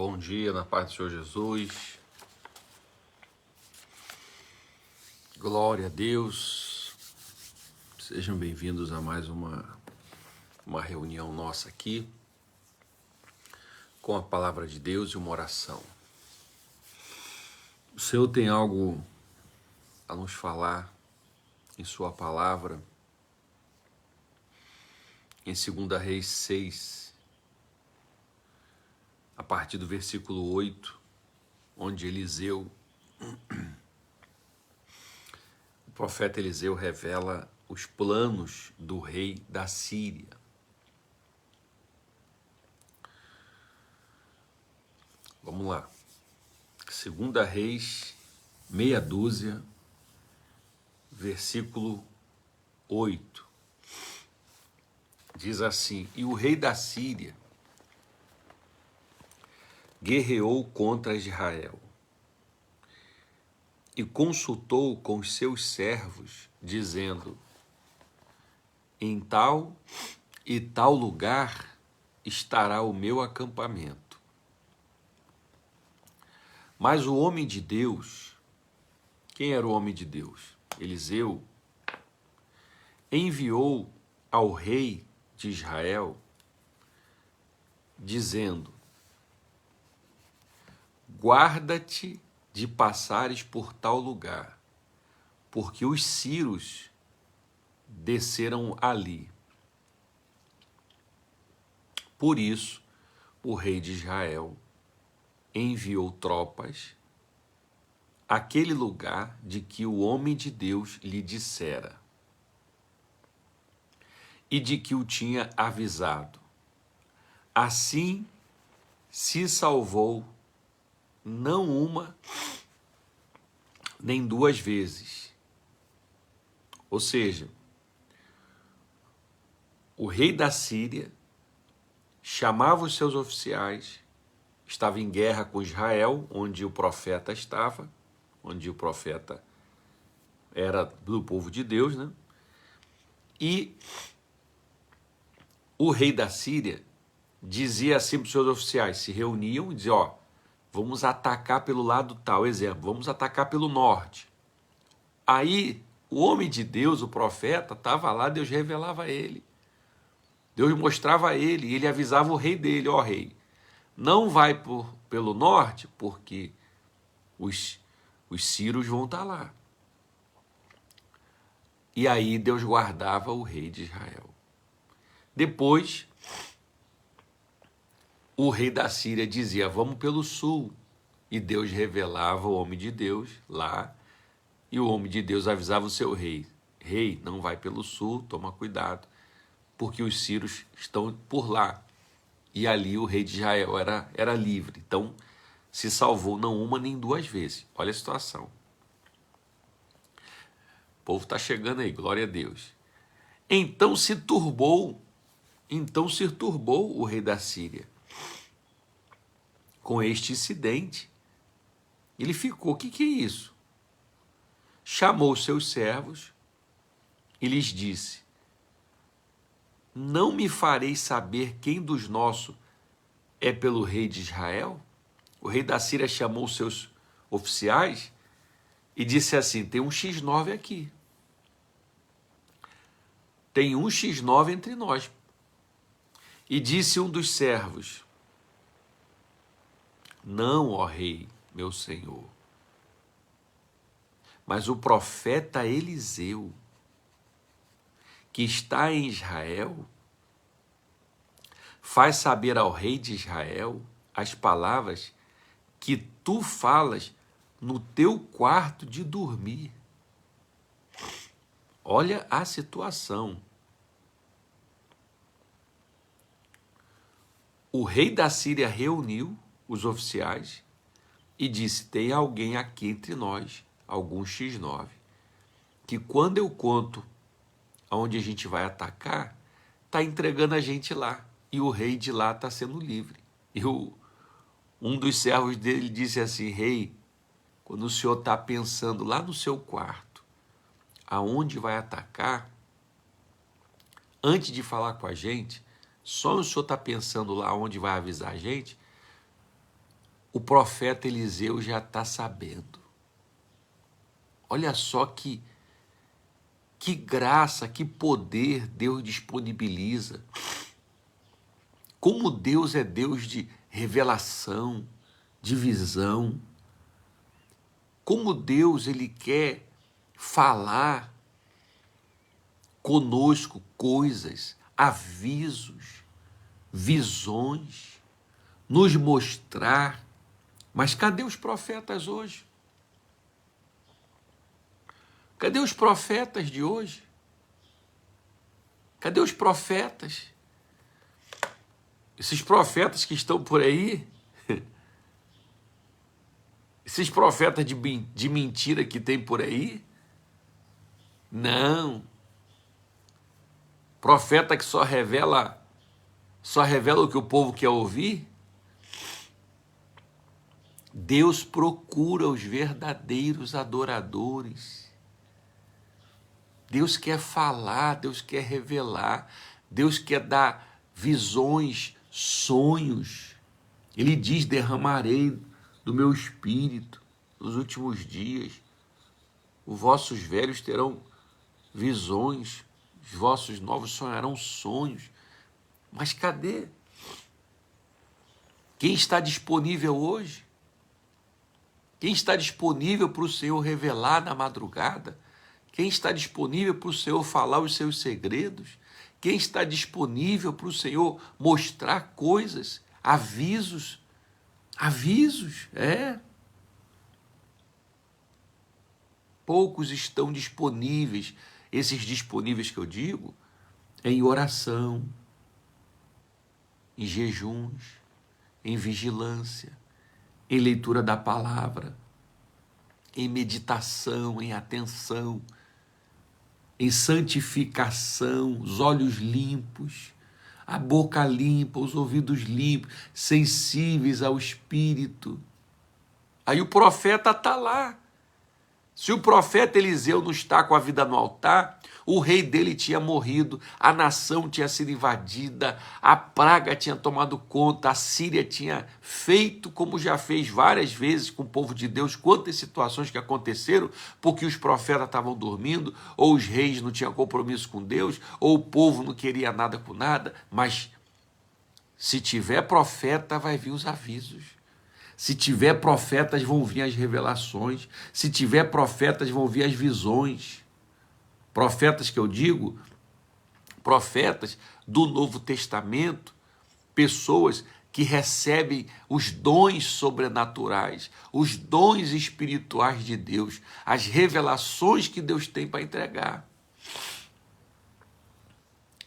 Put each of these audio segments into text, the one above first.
Bom dia, na paz do Senhor Jesus. Glória a Deus. Sejam bem-vindos a mais uma reunião nossa aqui com a palavra de Deus e uma oração. O Senhor tem algo a nos falar em sua palavra em 2 Reis 6, a partir do versículo 8, onde o profeta Eliseu revela os planos do rei da Síria. Vamos lá. 2 Reis, meia dúzia, versículo 8. Diz assim: E o rei da Síria guerreou contra Israel e consultou com os seus servos, dizendo: Em tal e tal lugar estará o meu acampamento. Mas o homem de Deus, quem era o homem de Deus? Eliseu, enviou ao rei de Israel, dizendo: Guarda-te de passares por tal lugar, porque os sírios desceram ali. Por isso, o rei de Israel enviou tropas àquele lugar de que o homem de Deus lhe dissera e de que o tinha avisado. Assim se salvou não uma nem duas vezes. Ou seja, o rei da Síria chamava os seus oficiais, estava em guerra com Israel, onde o profeta estava, onde o profeta era do povo de Deus, né? E o rei da Síria dizia assim para os seus oficiais, se reuniam e diziam: ó, vamos atacar pelo lado tal, exemplo, vamos atacar pelo norte. Aí o homem de Deus, o profeta, estava lá, Deus revelava a ele. Deus mostrava a ele e ele avisava o rei dele: ó rei, não vai pelo norte, porque os sírios vão estar lá. E aí Deus guardava o rei de Israel. Depois, o rei da Síria dizia: vamos pelo sul. E Deus revelava o homem de Deus lá. E o homem de Deus avisava o seu rei: rei, não vai pelo sul, toma cuidado, porque os sírios estão por lá. E ali o rei de Israel era livre. Então, se salvou não uma nem duas vezes. Olha a situação. O povo está chegando aí, glória a Deus. Então se turbou o rei da Síria com este incidente. Ele ficou: o que é isso? Chamou seus servos e lhes disse: não me fareis saber quem dos nossos é pelo rei de Israel? O rei da Síria chamou seus oficiais e disse assim: tem um X9 aqui. Tem um X9 entre nós. E disse um dos servos: não, ó rei, meu senhor, mas o profeta Eliseu, que está em Israel, faz saber ao rei de Israel as palavras que tu falas no teu quarto de dormir. Olha a situação. O rei da Síria reuniu os oficiais e disse: tem alguém aqui entre nós, algum X9, que quando eu conto aonde a gente vai atacar, está entregando a gente lá. E o rei de lá está sendo livre. E um dos servos dele disse assim: rei, quando o senhor está pensando lá no seu quarto, aonde vai atacar, antes de falar com a gente, só o senhor está pensando lá onde vai avisar a gente, o profeta Eliseu já está sabendo. Olha só que graça, que poder Deus disponibiliza. Como Deus é Deus de revelação, de visão. Como Deus, Ele quer falar conosco coisas, avisos, visões, nos mostrar. Mas cadê os profetas hoje? Cadê os profetas de hoje? Cadê os profetas? Esses profetas que estão por aí, esses profetas de mentira que tem por aí, não. Profeta que só revela o que o povo quer ouvir. Deus procura os verdadeiros adoradores. Deus quer falar, Deus quer revelar, Deus quer dar visões, sonhos. Ele diz: derramarei do meu espírito nos últimos dias. Os vossos velhos terão visões, os vossos novos sonharão sonhos. Mas cadê? Quem está disponível hoje? Quem está disponível para o Senhor revelar na madrugada? Quem está disponível para o Senhor falar os seus segredos? Quem está disponível para o Senhor mostrar coisas, avisos? Avisos, Poucos estão disponíveis. Esses disponíveis que eu digo, em oração, em jejuns, em vigilância, em leitura da palavra, em meditação, em atenção, em santificação, os olhos limpos, a boca limpa, os ouvidos limpos, sensíveis ao Espírito. Aí o profeta está lá. Se o profeta Eliseu não está com a vida no altar, o rei dele tinha morrido, a nação tinha sido invadida, a praga tinha tomado conta, a Síria tinha feito como já fez várias vezes com o povo de Deus, quantas situações que aconteceram, porque os profetas estavam dormindo, ou os reis não tinham compromisso com Deus, ou o povo não queria nada com nada. Mas se tiver profeta, vai vir os avisos. Se tiver profetas, vão vir as revelações. Se tiver profetas, vão vir as visões. Profetas que eu digo, profetas do Novo Testamento, pessoas que recebem os dons sobrenaturais, os dons espirituais de Deus, as revelações que Deus tem para entregar.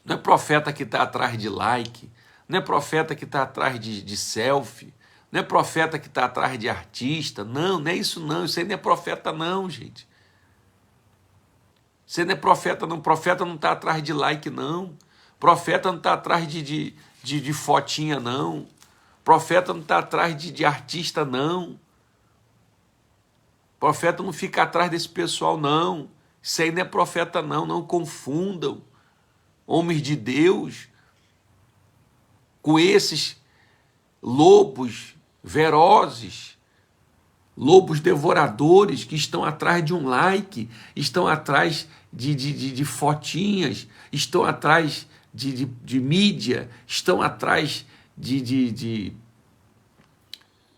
Não é profeta que está atrás de like, não é profeta que está atrás de selfie, não é profeta que está atrás de artista, não é isso não, isso aí não é profeta não, gente. Você não é profeta não, profeta não está atrás de like não, profeta não está atrás de fotinha não, profeta não está atrás de artista não, profeta não fica atrás desse pessoal não, isso aí não é profeta não confundam homens de Deus com esses lobos ferozes, lobos devoradores que estão atrás de um like, estão atrás de fotinhas, estão atrás de mídia, estão atrás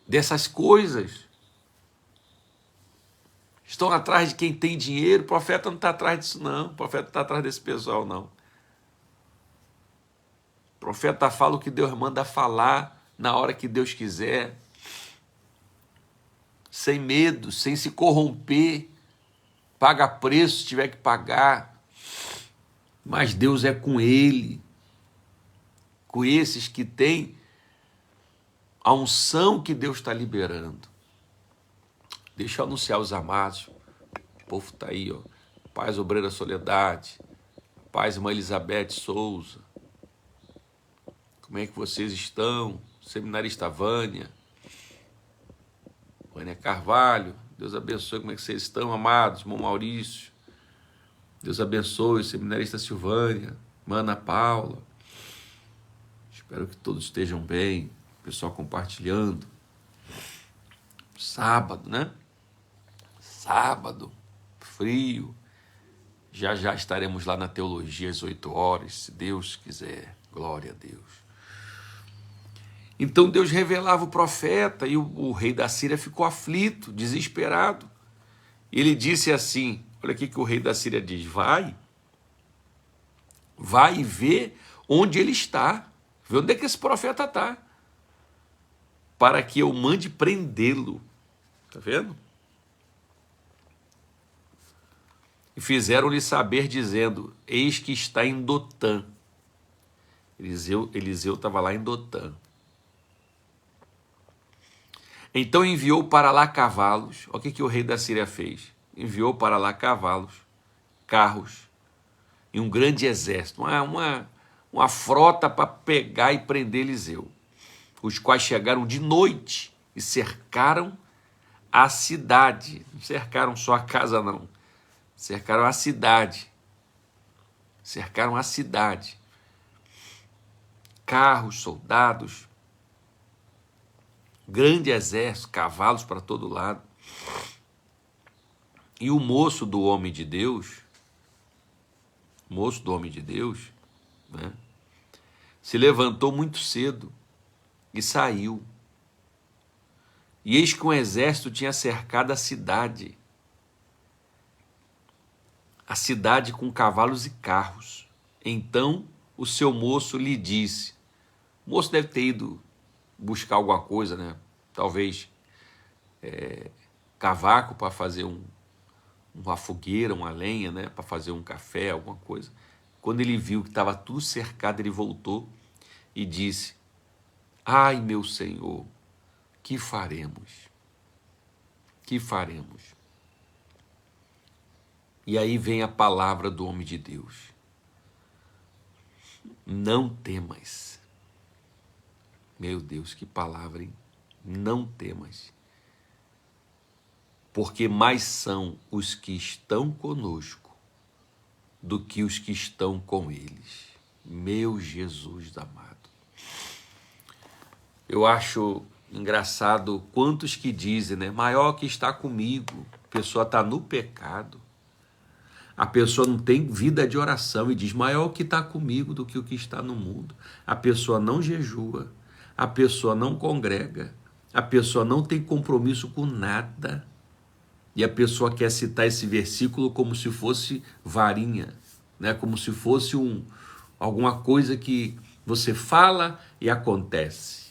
dessas coisas, estão atrás de quem tem dinheiro. O profeta não está atrás disso não, o profeta não está atrás desse pessoal não. O profeta fala o que Deus manda falar, na hora que Deus quiser, sem medo, sem se corromper, paga preço se tiver que pagar, mas Deus é com ele, com esses que têm a unção que Deus está liberando. Deixa eu anunciar os amados, o povo está aí, ó. Paz Obreira Soledade, Paz Irmã Elizabeth Souza, como é que vocês estão? Seminarista Vânia Carvalho, Deus abençoe, como é que vocês estão, amados? Irmão Maurício, Deus abençoe, seminarista Silvânia, Ana Paula, espero que todos estejam bem, pessoal compartilhando. Sábado, né? Sábado, frio. Já já estaremos lá na teologia às 8 horas, se Deus quiser. Glória a Deus. Então Deus revelava o profeta e o rei da Síria ficou aflito, desesperado. Ele disse assim, olha aqui que o rei da Síria diz, vai e vê onde ele está, vê onde é que esse profeta está, para que eu mande prendê-lo. Está vendo? E fizeram-lhe saber, dizendo, eis que está em Dotã. Eliseu estava lá em Dotã. Então enviou para lá cavalos. Olha o que o rei da Síria fez. Enviou para lá cavalos, carros e um grande exército, uma frota para pegar e prender Eliseu. Os quais chegaram de noite e cercaram a cidade. Não cercaram só a casa, não. Cercaram a cidade. Cercaram a cidade. Carros, soldados, grande exército, cavalos para todo lado. E o moço do homem de Deus, né, se levantou muito cedo e saiu. E eis que um exército tinha cercado a cidade com cavalos e carros. Então o seu moço lhe disse, o moço deve ter ido buscar alguma coisa, né? Talvez cavaco para fazer uma fogueira, uma lenha, né? Para fazer um café, alguma coisa. Quando ele viu que estava tudo cercado, ele voltou e disse, ai, meu Senhor, que faremos? Que faremos? E aí vem a palavra do homem de Deus. Não temas. Meu Deus, que palavra, hein? Não temas. Porque mais são os que estão conosco do que os que estão com eles. Meu Jesus amado. Eu acho engraçado quantos que dizem, né? Maior que está comigo. A pessoa está no pecado. A pessoa não tem vida de oração e diz, maior que está comigo do que o que está no mundo. A pessoa não jejua, a pessoa não congrega, a pessoa não tem compromisso com nada. E a pessoa quer citar esse versículo como se fosse varinha, né? Como se fosse alguma coisa que você fala e acontece.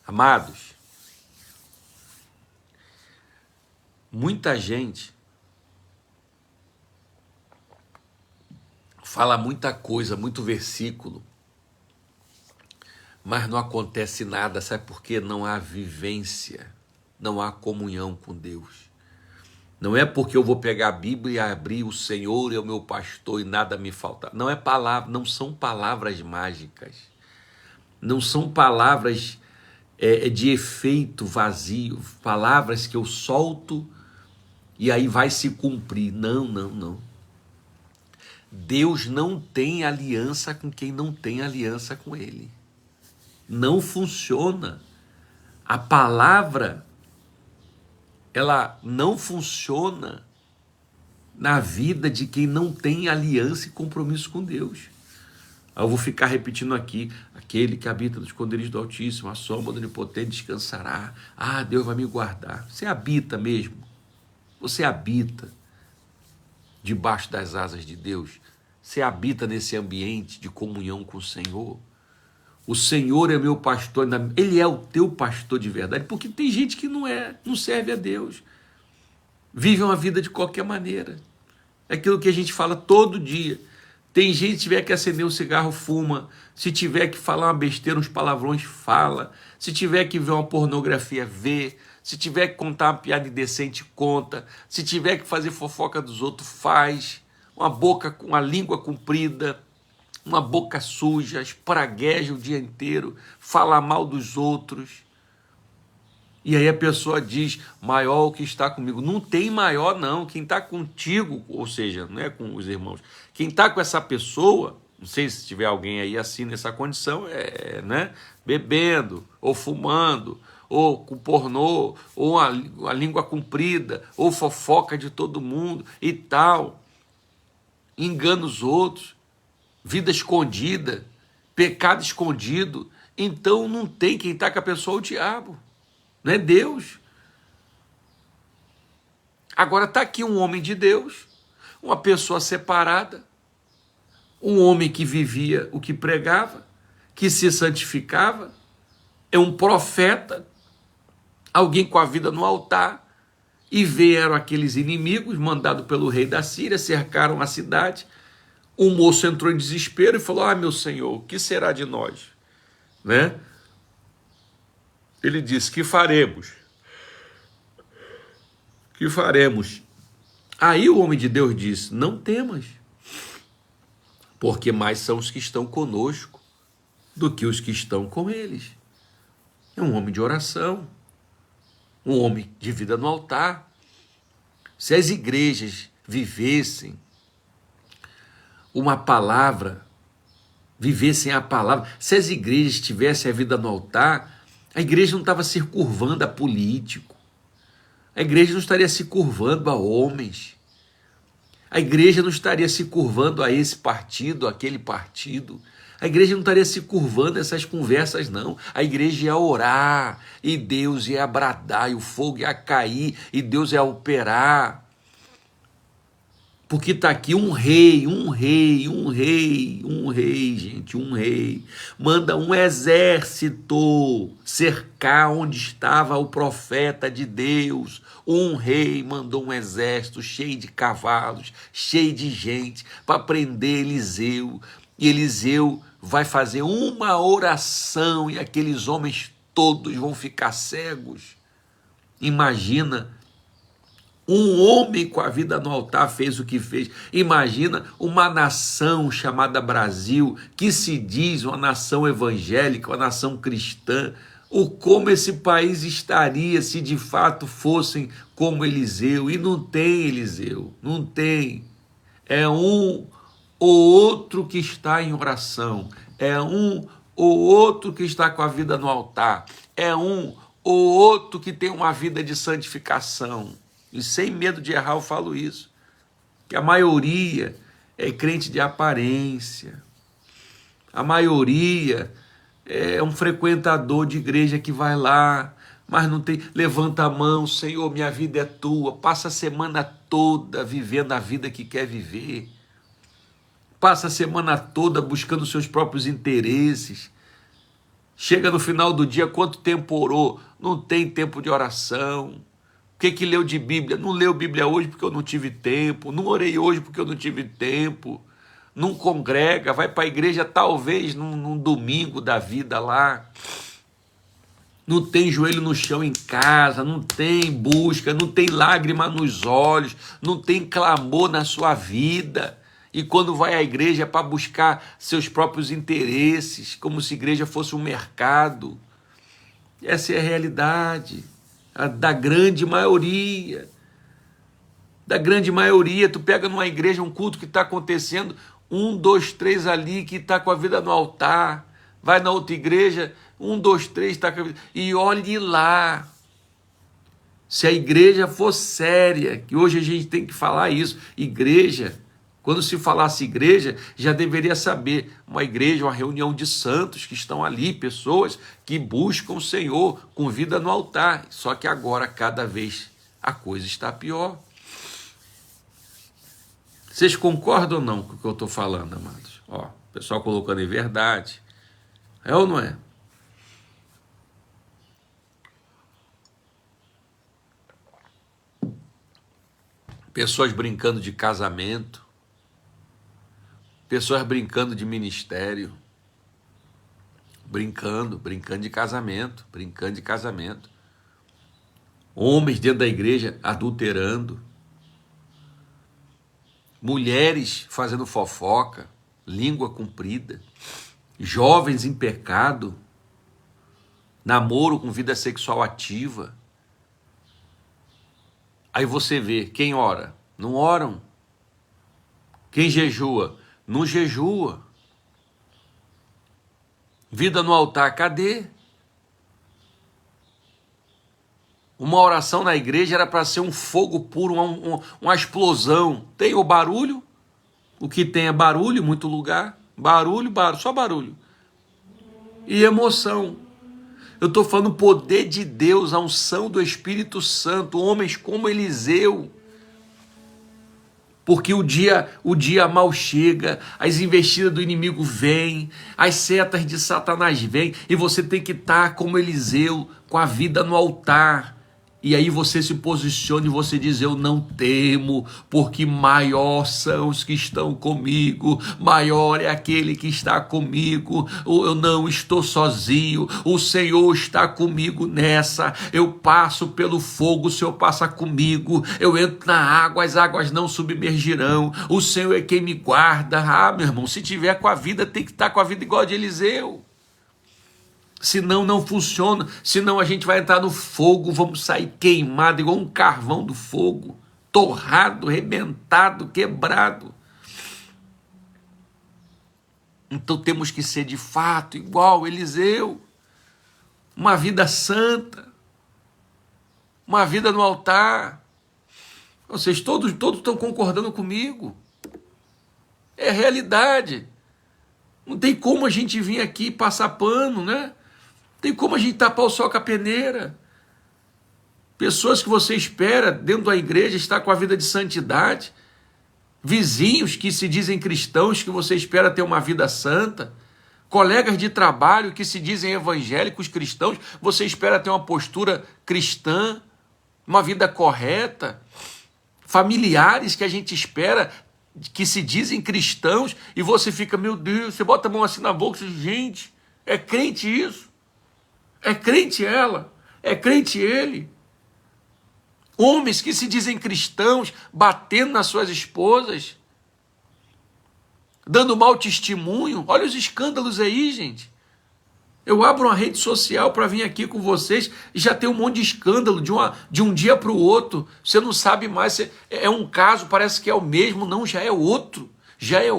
Amados, muita gente fala muita coisa, muito versículo, mas não acontece nada, sabe por quê? Não há vivência, não há comunhão com Deus. Não é porque eu vou pegar a Bíblia e abrir, o Senhor é o meu pastor e nada me falta. Não é palavra, não são palavras mágicas, não são palavras de efeito vazio, palavras que eu solto e aí vai se cumprir. Não, não, não. Deus não tem aliança com quem não tem aliança com Ele. Não funciona. A palavra, ela não funciona na vida de quem não tem aliança e compromisso com Deus. Eu vou ficar repetindo aqui, aquele que habita nos esconderijos do Altíssimo, a sombra do Onipotente descansará. Ah, Deus vai me guardar. Você habita mesmo. Você habita debaixo das asas de Deus. Você habita nesse ambiente de comunhão com o Senhor. O Senhor é meu pastor, Ele é o teu pastor de verdade, porque tem gente que não serve a Deus, vive uma vida de qualquer maneira. É aquilo que a gente fala todo dia. Tem gente que tiver que acender um cigarro, fuma. Se tiver que falar uma besteira, uns palavrões, fala. Se tiver que ver uma pornografia, vê. Se tiver que contar uma piada indecente, conta. Se tiver que fazer fofoca dos outros, faz. Uma boca com a língua comprida, uma boca suja, espragueja o dia inteiro, fala mal dos outros. E aí a pessoa diz, maior o que está comigo. Não tem maior não, quem está contigo, ou seja, não é com os irmãos, quem está com essa pessoa, não sei se tiver alguém aí assim nessa condição, né, bebendo, ou fumando, ou com pornô, ou a língua comprida, ou fofoca de todo mundo e tal. Engana os outros, vida escondida, pecado escondido. Então não tem, quem está com a pessoa é o diabo, não é Deus. Agora está aqui um homem de Deus, uma pessoa separada, um homem que vivia o que pregava, que se santificava, é um profeta, alguém com a vida no altar, e vieram aqueles inimigos mandados pelo rei da Síria, cercaram a cidade. O moço entrou em desespero e falou: ah, meu senhor, o que será de nós? Né? Ele disse: que faremos? Que faremos? Aí o homem de Deus disse: não temas, porque mais são os que estão conosco do que os que estão com eles. É um homem de oração, um homem de vida no altar. Se as igrejas vivessem uma palavra, vivessem a palavra, se as igrejas tivessem a vida no altar, a igreja não estava se curvando a político, a igreja não estaria se curvando a homens, a igreja não estaria se curvando a esse partido, aquele partido, a igreja não estaria se curvando a essas conversas, não. A igreja ia orar, e Deus ia bradar, e o fogo ia cair, e Deus ia operar. Porque está aqui um rei, gente, um rei. Manda um exército cercar onde estava o profeta de Deus. Um rei mandou um exército cheio de cavalos, cheio de gente, para prender Eliseu. E Eliseu vai fazer uma oração e aqueles homens todos vão ficar cegos. Imagina. Um homem com a vida no altar fez o que fez. Imagina uma nação chamada Brasil, que se diz uma nação evangélica, uma nação cristã. Como esse país estaria se de fato fossem como Eliseu? E não tem Eliseu, não tem. É um ou outro que está em oração. É um ou outro que está com a vida no altar. É um ou outro que tem uma vida de santificação. E sem medo de errar eu falo isso, que a maioria é crente de aparência, a maioria é um frequentador de igreja que vai lá, mas não tem, levanta a mão: Senhor, minha vida é tua, passa a semana toda vivendo a vida que quer viver, passa a semana toda buscando seus próprios interesses, chega no final do dia, quanto tempo orou? Não tem tempo de oração. O que leu de Bíblia? Não leu Bíblia hoje porque eu não tive tempo, não orei hoje porque eu não tive tempo, não congrega, vai para a igreja talvez num domingo da vida lá, não tem joelho no chão em casa, não tem busca, não tem lágrima nos olhos, não tem clamor na sua vida, e quando vai à igreja é para buscar seus próprios interesses, como se a igreja fosse um mercado. Essa é a realidade da grande maioria. Da grande maioria. Tu pega numa igreja um culto que está acontecendo, 1, 2, 3 ali que está com a vida no altar, vai na outra igreja, 1, 2, 3 está com a vida, e olhe lá. Se a igreja for séria, que hoje a gente tem que falar isso, igreja, quando se falasse igreja, já deveria saber, uma igreja, uma reunião de santos que estão ali, pessoas que buscam o Senhor com vida no altar. Só que agora, cada vez, a coisa está pior. Vocês concordam ou não com o que eu estou falando, amados? Ó, o pessoal colocando em verdade. É ou não é? Pessoas brincando de casamento, pessoas brincando de ministério, brincando de casamento, homens dentro da igreja adulterando, mulheres fazendo fofoca, língua comprida, jovens em pecado, namoro com vida sexual ativa. Aí você vê, quem ora? Não oram. Quem jejua? Não jejua. Vida no altar, cadê? Uma oração na igreja era para ser um fogo puro, uma explosão. Tem o barulho, o que tem é barulho em muito lugar. Barulho, só barulho. E emoção. Eu estou falando o poder de Deus, a unção do Espírito Santo, homens como Eliseu. Porque o dia mal chega, as investidas do inimigo vêm, as setas de Satanás vêm, e você tem que estar como Eliseu, com a vida no altar. E aí você se posiciona e você diz: eu não temo, porque maior são os que estão comigo, maior é aquele que está comigo, eu não estou sozinho, o Senhor está comigo nessa, eu passo pelo fogo, o Senhor passa comigo, eu entro na água, as águas não submergirão, o Senhor é quem me guarda. Ah, meu irmão, se tiver com a vida, tem que estar com a vida igual a de Eliseu. Senão não funciona, senão a gente vai entrar no fogo, vamos sair queimado igual um carvão do fogo, torrado, rebentado, quebrado. Então temos que ser de fato igual Eliseu, uma vida santa, uma vida no altar. Vocês todos estão concordando comigo, é realidade. Não tem como a gente vir aqui e passar pano, né? Tem como a gente tapar o sol com a peneira. Pessoas que você espera dentro da igreja estar com a vida de santidade. Vizinhos que se dizem cristãos que você espera ter uma vida santa. Colegas de trabalho que se dizem evangélicos cristãos, você espera ter uma postura cristã, uma vida correta. Familiares que a gente espera que se dizem cristãos e você fica, meu Deus, você bota a mão assim na boca e diz: gente, é crente isso? É crente ela, é crente ele. Homens que se dizem cristãos, batendo nas suas esposas, dando mau testemunho. Olha os escândalos aí, gente. Eu abro uma rede social para vir aqui com vocês e já tem um monte de escândalo de um dia para o outro. Você não sabe mais, é um caso, parece que é o mesmo, não, já é outro. Já é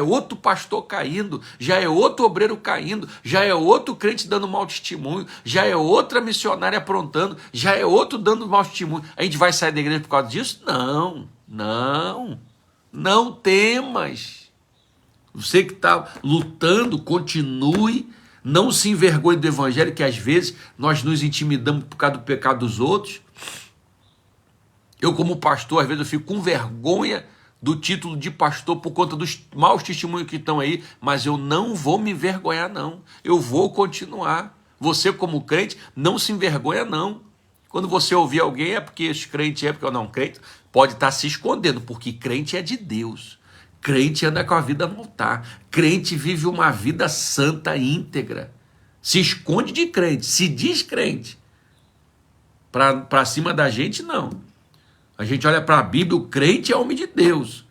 outro pastor caindo, já é outro obreiro caindo, já é outro crente dando mau testemunho, já é outra missionária aprontando, já é outro dando mau testemunho. A gente vai sair da igreja por causa disso? Não temas. Você que está lutando, continue, não se envergonhe do evangelho, que às vezes nós nos intimidamos por causa do pecado dos outros. Eu, como pastor, às vezes eu fico com vergonha do título de pastor por conta dos maus testemunhos que estão aí, mas eu não vou me envergonhar, não. Eu vou continuar. Você, como crente, não se envergonha, não. Quando você ouvir alguém, é porque esse crente é, porque eu não crente, pode estar se escondendo, porque crente é de Deus. Crente anda com a vida no altar. Crente vive uma vida santa, íntegra. Se esconde de crente, se diz crente. Para cima da gente, não. A gente olha para a Bíblia, o crente é homem de Deus.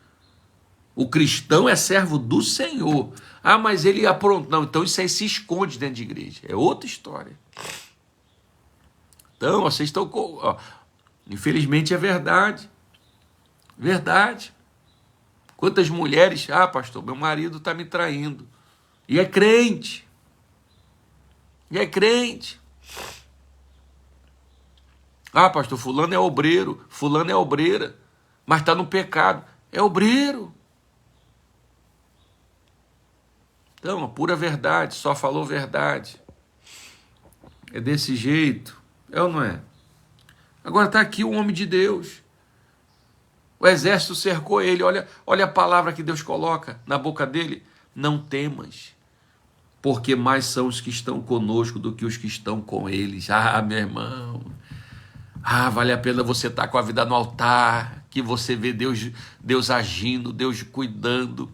O cristão é servo do Senhor. Ah, mas ele aprontou. Não, então isso aí se esconde dentro de igreja. É outra história. Então, vocês estão... infelizmente é verdade. Verdade. Quantas mulheres... Ah, pastor, meu marido está me traindo. E é crente. Ah, pastor, fulano é obreiro, fulano é obreira, mas está no pecado. É obreiro. Então, a pura verdade, só falou verdade. É desse jeito, é ou não é? Agora está aqui o homem de Deus. O exército cercou ele, olha a palavra que Deus coloca na boca dele. Não temas, porque mais são os que estão conosco do que os que estão com eles. Ah, meu irmão... Ah, vale a pena você estar com a vida no altar, que você vê Deus agindo, Deus cuidando,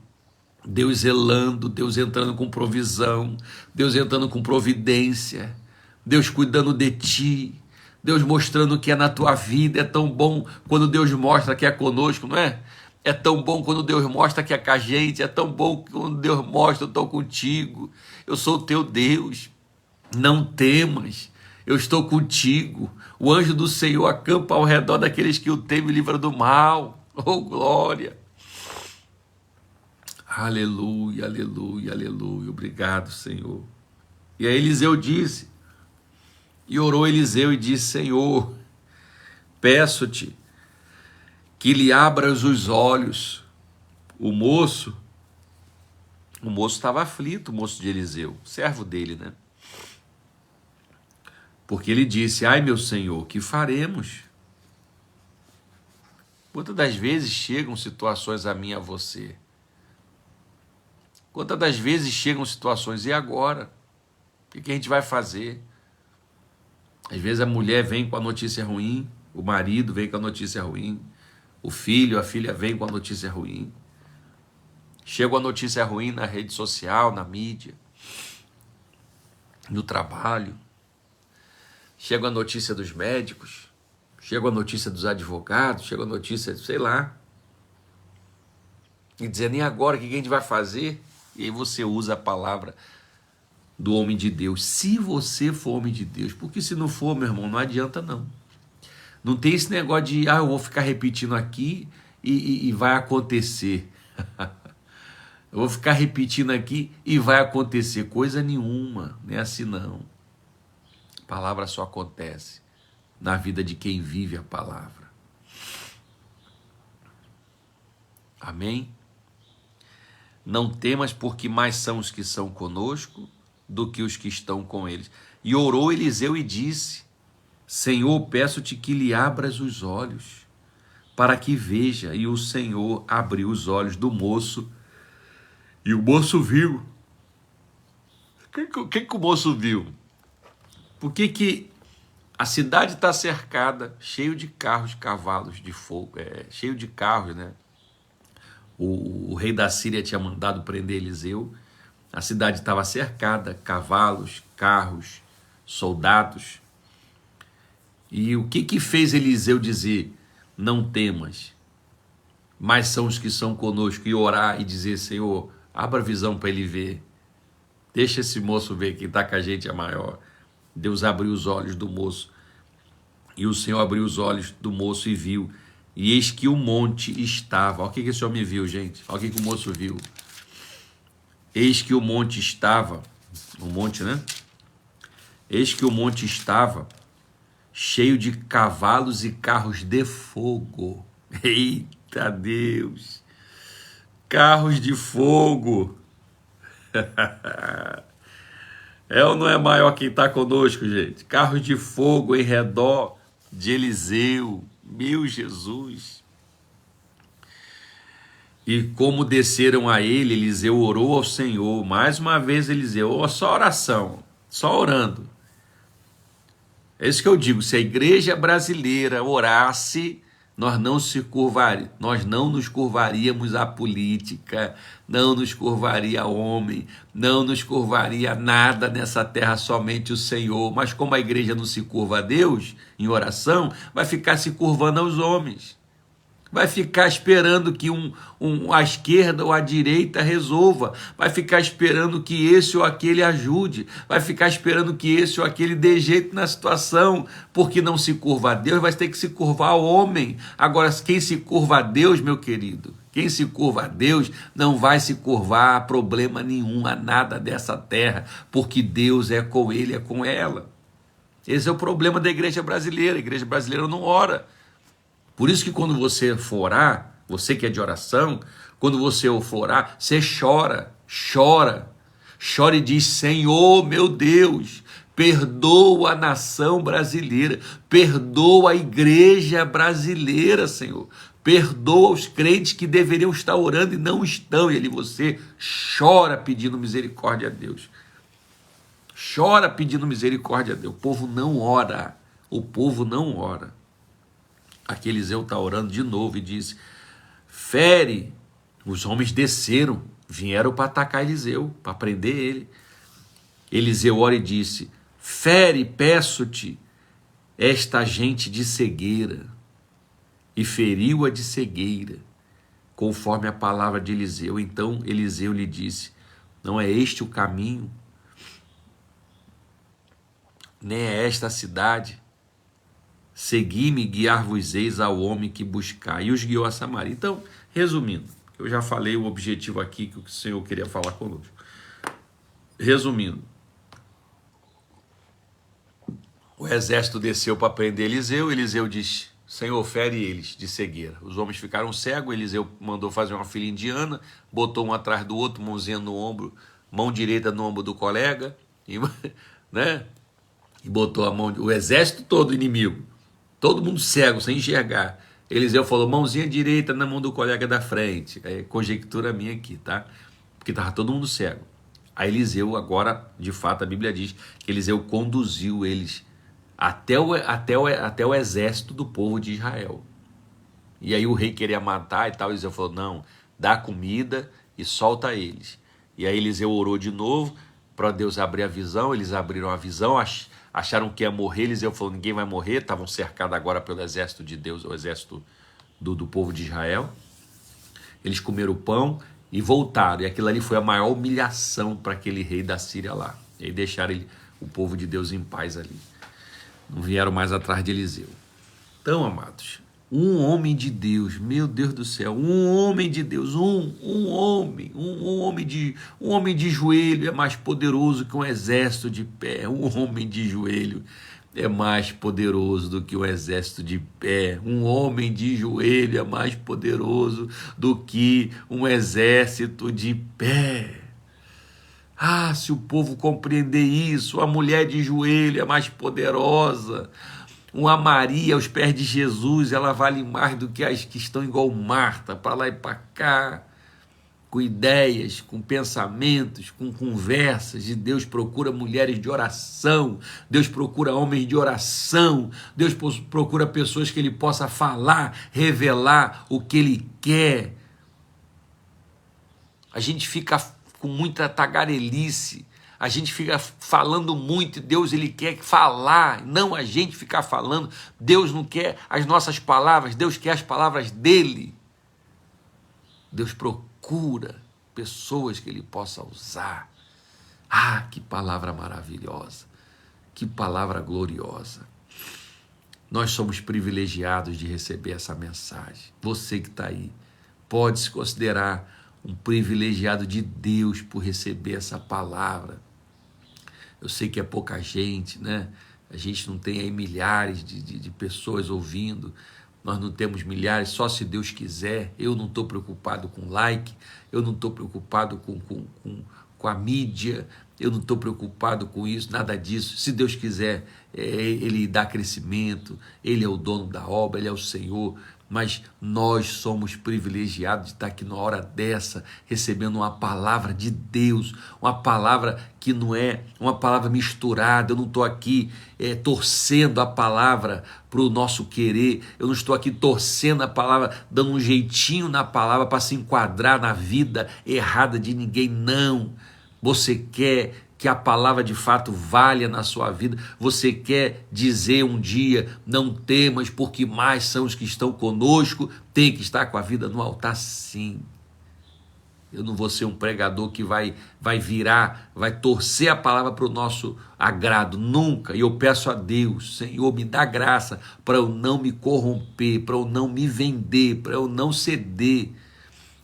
Deus zelando, Deus entrando com provisão, Deus entrando com providência, Deus cuidando de ti, Deus mostrando o que é na tua vida. É tão bom quando Deus mostra que é conosco, não é? É tão bom quando Deus mostra que é com a gente, é tão bom quando Deus mostra: eu estou contigo, eu sou o teu Deus, não temas, eu estou contigo. O anjo do Senhor acampa ao redor daqueles que o temem e livra do mal. Oh, glória! Aleluia, aleluia, aleluia. Obrigado, Senhor. E aí Eliseu disse: E orou Eliseu e disse: Senhor, peço-te que lhe abras os olhos. O moço estava aflito, o moço de Eliseu, servo dele, né? Porque ele disse: ai, meu senhor, que faremos? Quantas das vezes chegam situações a mim e a você? Quantas das vezes chegam situações, e agora? O que a gente vai fazer? Às vezes a mulher vem com a notícia ruim, o marido vem com a notícia ruim, o filho, a filha vem com a notícia ruim. Chega a notícia ruim na rede social, na mídia, no trabalho. Chega a notícia dos médicos, chega a notícia dos advogados, chega a notícia, sei lá. E dizendo: e agora, o que a gente vai fazer? E aí você usa a palavra do homem de Deus. Se você for homem de Deus, porque se não for, meu irmão, não adianta não. Não tem esse negócio de, eu vou ficar repetindo aqui e vai acontecer. Eu vou ficar repetindo aqui e vai acontecer. Coisa nenhuma, não é assim não. A palavra só acontece na vida de quem vive a palavra. Amém? Não temas, porque mais são os que são conosco do que os que estão com eles. E orou Eliseu e disse: Senhor, peço-te que lhe abras os olhos, para que veja. E o Senhor abriu os olhos do moço, e o moço viu. O que o moço viu? Por que a cidade está cercada, cheio de carros, cavalos de fogo, cheio de carros, né? O rei da Síria tinha mandado prender Eliseu. A cidade estava cercada, cavalos, carros, soldados. E o que fez Eliseu dizer: não temas, mas são os que são conosco, e orar e dizer: Senhor, abra a visão para ele ver. Deixa esse moço ver que está com a gente é maior. Deus abriu os olhos do moço. E o Senhor abriu os olhos do moço e viu. E eis que o monte estava. Olha o que esse homem viu, gente. Olha o que o moço viu. Eis que o monte estava. O monte, né? Eis que o monte estava cheio de cavalos e carros de fogo. Eita Deus! Carros de fogo. É ou não é maior quem está conosco, gente? Carros de fogo em redor de Eliseu. Meu Jesus! E como desceram a ele, Eliseu orou ao Senhor. Mais uma vez Eliseu, só oração, só orando. É isso que eu digo: se a igreja brasileira orasse, nós não nos curvaríamos à política, não nos curvaria a homem, não nos curvaria nada nessa terra, somente o Senhor. Mas como a igreja não se curva a Deus em oração, vai ficar se curvando aos homens. Vai ficar esperando que a esquerda ou a direita resolva. Vai ficar esperando que esse ou aquele ajude. Vai ficar esperando que esse ou aquele dê jeito na situação. Porque não se curva a Deus, vai ter que se curvar ao homem. Agora, quem se curva a Deus, meu querido, quem se curva a Deus não vai se curvar a problema nenhum, a nada dessa terra. Porque Deus é com ele, é com ela. Esse é o problema da igreja brasileira. A igreja brasileira não ora. Por isso que quando você for orar, você que é de oração, quando você for orar, você chora e diz: Senhor, meu Deus, perdoa a nação brasileira, perdoa a igreja brasileira, Senhor, perdoa os crentes que deveriam estar orando e não estão. E ali você chora pedindo misericórdia a Deus. Chora pedindo misericórdia a Deus. O povo não ora, o povo não ora. Aqui Eliseu está orando de novo e diz: fere. Os homens desceram, vieram para atacar Eliseu, para prender ele. Eliseu ora e disse: fere, peço-te, esta gente de cegueira. E feriu-a de cegueira, conforme a palavra de Eliseu. Então Eliseu lhe disse: não é este o caminho, nem é esta a cidade. Segui-me, guiar-vos-eis ao homem que buscar. E os guiou a Samaria. Então, resumindo, eu já falei o objetivo aqui que o Senhor queria falar conosco. Resumindo, O exército desceu para prender Eliseu. Eliseu diz: Senhor, fere eles de cegueira. Os homens ficaram cegos. Eliseu mandou fazer uma fila indiana, botou um atrás do outro, mãozinha no ombro, mão direita no ombro do colega, né? E botou a mão, o exército todo inimigo, todo mundo cego, sem enxergar. Eliseu falou: mãozinha direita na mão do colega da frente. É conjectura minha aqui, tá? Porque estava todo mundo cego. Aí Eliseu, agora, de fato, a Bíblia diz que Eliseu conduziu eles até o exército do povo de Israel. E aí o rei queria matar e tal. Eliseu falou: não, dá comida e solta eles. E aí Eliseu orou de novo para Deus abrir a visão. Eles abriram a visão, acharam que ia morrer. Eliseu falou: ninguém vai morrer. Estavam cercados agora pelo exército de Deus, o exército do povo de Israel. Eles comeram o pão e voltaram. E aquilo ali foi a maior humilhação para aquele rei da Síria lá. E aí deixaram o povo de Deus em paz ali. Não vieram mais atrás de Eliseu. Então, amados, um homem de Deus, meu Deus do céu, um homem de Deus, um homem de joelho é mais poderoso que um exército de pé. Um homem de joelho é mais poderoso do que um exército de pé. Um homem de joelho é mais poderoso do que um exército de pé. Ah, se o povo compreender isso, a mulher de joelho é mais poderosa. Uma Maria aos pés de Jesus, ela vale mais do que as que estão igual Marta, para lá e para cá, com ideias, com pensamentos, com conversas. E Deus procura mulheres de oração, Deus procura homens de oração, Deus procura pessoas que Ele possa falar, revelar o que Ele quer. A gente fica com muita tagarelice, a gente fica falando muito, e Deus ele quer falar, não a gente ficar falando. Deus não quer as nossas palavras, Deus quer as palavras dele. Deus procura pessoas que ele possa usar. Ah, que palavra maravilhosa, que palavra gloriosa. Nós somos privilegiados de receber essa mensagem. Você que está aí pode se considerar um privilegiado de Deus por receber essa palavra. Eu sei que é pouca gente, né? A gente não tem aí milhares de pessoas ouvindo, nós não temos milhares, só se Deus quiser. Eu não estou preocupado com like, eu não estou preocupado com a mídia, eu não estou preocupado com isso, nada disso. Se Deus quiser, Ele dá crescimento, Ele é o dono da obra, Ele é o Senhor. Mas nós somos privilegiados de estar aqui na hora dessa, recebendo uma palavra de Deus, uma palavra que não é uma palavra misturada. Eu não estou aqui torcendo a palavra para o nosso querer, eu não estou aqui torcendo a palavra, dando um jeitinho na palavra para se enquadrar na vida errada de ninguém, não. Você quer que a palavra de fato valha na sua vida? Você quer dizer um dia: não temas, porque mais são os que estão conosco? Tem que estar com a vida no altar, sim. Eu não vou ser um pregador que vai virar, vai torcer a palavra para o nosso agrado, nunca. E eu peço a Deus: Senhor, me dá graça para eu não me corromper, para eu não me vender, para eu não ceder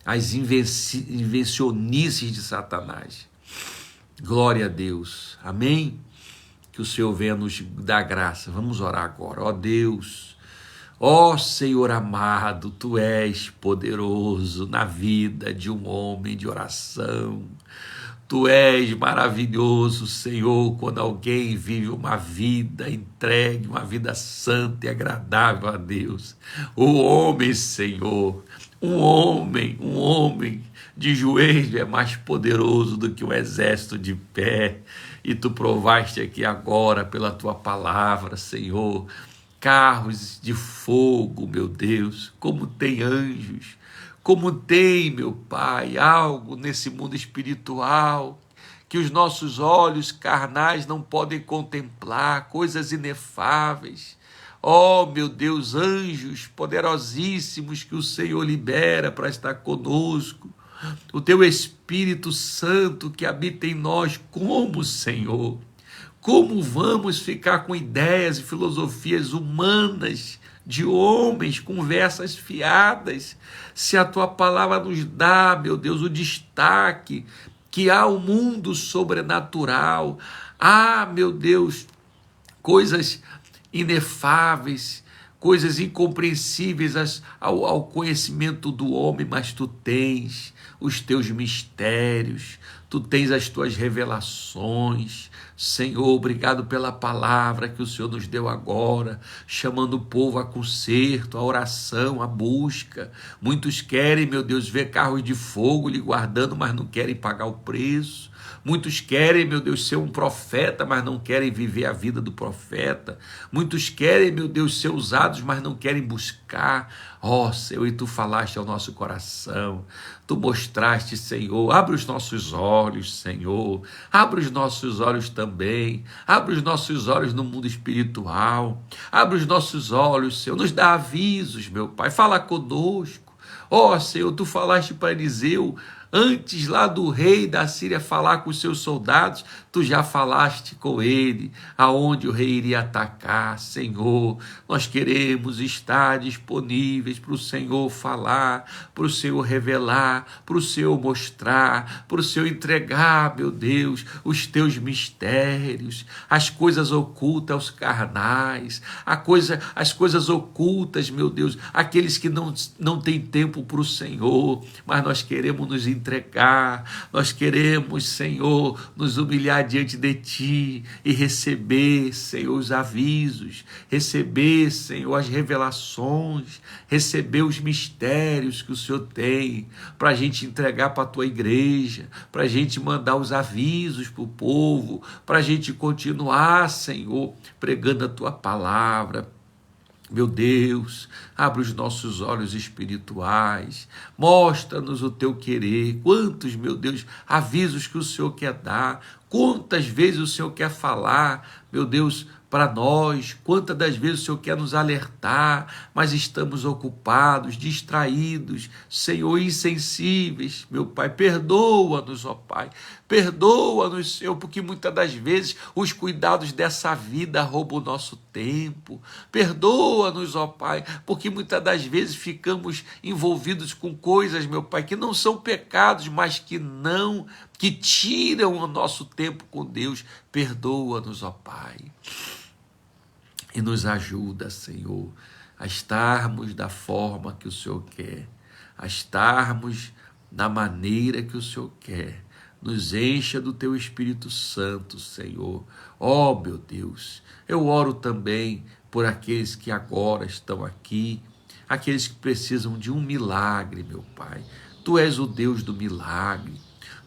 às invencionices de Satanás. Glória a Deus, amém? Que o Senhor venha nos dar graça. Vamos orar agora. Ó Deus, ó Senhor amado, Tu és poderoso na vida de um homem de oração. Tu és maravilhoso, Senhor, quando alguém vive uma vida entregue, uma vida santa e agradável a Deus. O homem, Senhor, um homem de joelho é mais poderoso do que um exército de pé. E Tu provaste aqui agora pela Tua palavra, Senhor, carros de fogo, meu Deus, como tem anjos, como tem, meu Pai, algo nesse mundo espiritual que os nossos olhos carnais não podem contemplar, coisas inefáveis. Oh, meu Deus, anjos poderosíssimos que o Senhor libera para estar conosco. O Teu Espírito Santo que habita em nós, como, Senhor? Como vamos ficar com ideias e filosofias humanas, de homens, conversas fiadas, se a Tua palavra nos dá, meu Deus, o destaque que há um mundo sobrenatural? Ah, meu Deus, coisas inefáveis, coisas incompreensíveis ao conhecimento do homem, mas tu tens os teus mistérios, tu tens as tuas revelações. Senhor, obrigado pela palavra que o Senhor nos deu agora, chamando o povo a conserto, a oração, a busca. Muitos querem, meu Deus, ver carros de fogo lhe guardando, mas não querem pagar o preço. Muitos querem, meu Deus, ser um profeta, mas não querem viver a vida do profeta. Muitos querem, meu Deus, ser usados, mas não querem buscar. Ó, Senhor, e tu falaste ao nosso coração. Tu mostraste, Senhor. Abre os nossos olhos, Senhor. Abre os nossos olhos também. Abre os nossos olhos no mundo espiritual. Abre os nossos olhos, Senhor. Nos dá avisos, meu Pai. Fala conosco. Ó, Senhor, tu falaste para Eliseu, antes lá do rei da Síria falar com os seus soldados, tu já falaste com ele, aonde o rei iria atacar. Senhor, nós queremos estar disponíveis para o Senhor falar, para o Senhor revelar, para o Senhor mostrar, para o Senhor entregar, meu Deus, os teus mistérios, as coisas ocultas aos carnais, as coisas ocultas, meu Deus, aqueles que não têm tempo para o Senhor, mas nós queremos nos entregar, nós queremos, Senhor, nos humilhar diante de Ti e receber, Senhor, os avisos, receber, Senhor, as revelações, receber os mistérios que o Senhor tem para a gente entregar para a Tua igreja, para a gente mandar os avisos para o povo, para a gente continuar, Senhor, pregando a Tua palavra. Meu Deus, abre os nossos olhos espirituais, mostra-nos o teu querer. Quantos, meu Deus, avisos que o Senhor quer dar, quantas vezes o Senhor quer falar, meu Deus, para nós, quantas das vezes o Senhor quer nos alertar, mas estamos ocupados, distraídos, Senhor, insensíveis. Meu Pai, perdoa-nos, ó Pai, perdoa-nos, Senhor, porque muitas das vezes os cuidados dessa vida roubam o nosso tempo. Perdoa-nos, ó Pai, porque muitas das vezes ficamos envolvidos com coisas, meu Pai, que não são pecados, mas que tiram o nosso tempo com Deus. Perdoa-nos, ó Pai. E nos ajuda, Senhor, a estarmos da forma que o Senhor quer, a estarmos da maneira que o Senhor quer. Nos encha do Teu Espírito Santo, Senhor. Ó, meu Deus, eu oro também por aqueles que agora estão aqui, aqueles que precisam de um milagre, meu Pai. Tu és o Deus do milagre,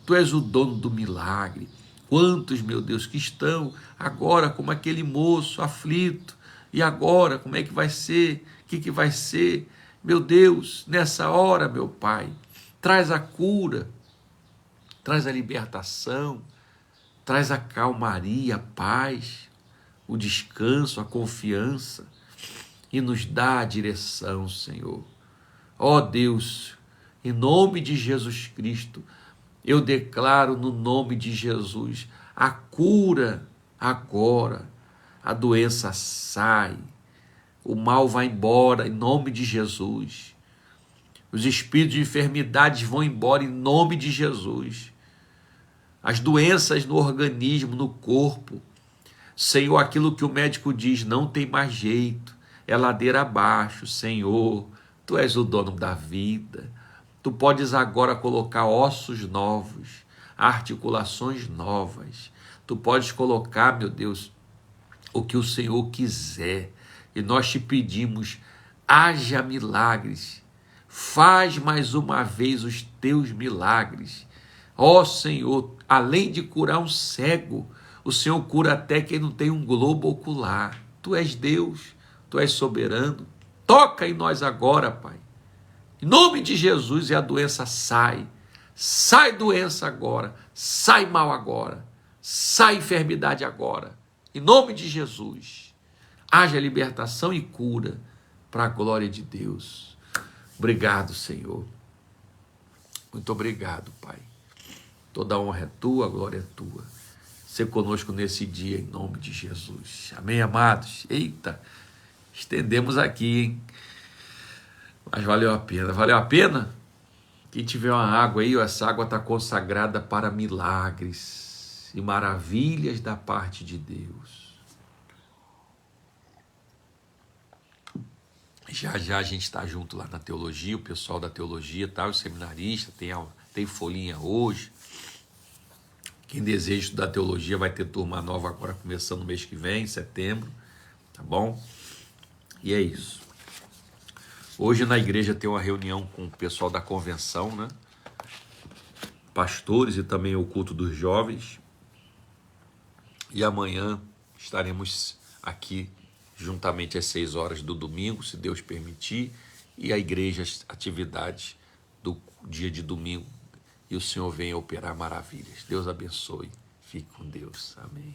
Tu és o dono do milagre. Quantos, meu Deus, que estão agora como aquele moço aflito, e agora, como é que vai ser? O que vai ser? Meu Deus, nessa hora, meu Pai, traz a cura, traz a libertação, traz a calmaria, a paz, o descanso, a confiança, e nos dá a direção, Senhor. Ó Deus, em nome de Jesus Cristo, eu declaro no nome de Jesus a cura agora. A doença sai, o mal vai embora em nome de Jesus. Os espíritos de enfermidades vão embora em nome de Jesus. As doenças no organismo, no corpo, Senhor, aquilo que o médico diz não tem mais jeito, é ladeira abaixo. Senhor, Tu és o dono da vida. Tu podes agora colocar ossos novos, articulações novas. Tu podes colocar, meu Deus, o que o Senhor quiser, e nós te pedimos, haja milagres, faz mais uma vez os teus milagres. Ó Senhor, além de curar um cego, o Senhor cura até quem não tem um globo ocular. Tu és Deus, Tu és soberano, toca em nós agora, Pai, em nome de Jesus, e a doença sai doença agora, sai mal agora, sai enfermidade agora. Em nome de Jesus, haja libertação e cura para a glória de Deus. Obrigado, Senhor. Muito obrigado, Pai. Toda a honra é Tua, a glória é Tua. Sê conosco nesse dia, em nome de Jesus. Amém, amados? Eita, estendemos aqui, hein? Mas valeu a pena. Valeu a pena? Quem tiver uma água aí, essa água está consagrada para milagres e maravilhas da parte de Deus. Já já a gente está junto lá na teologia, o pessoal da teologia, tá? Os seminaristas, tem folhinha hoje. Quem deseja estudar teologia vai ter turma nova agora começando no mês que vem, setembro, tá bom? E é isso. Hoje na igreja tem uma reunião com o pessoal da convenção, né? Pastores e também o culto dos jovens. E amanhã estaremos aqui juntamente às 6 horas do domingo, se Deus permitir, e a igreja, as atividades do dia de domingo. E o Senhor venha operar maravilhas. Deus abençoe. Fique com Deus. Amém.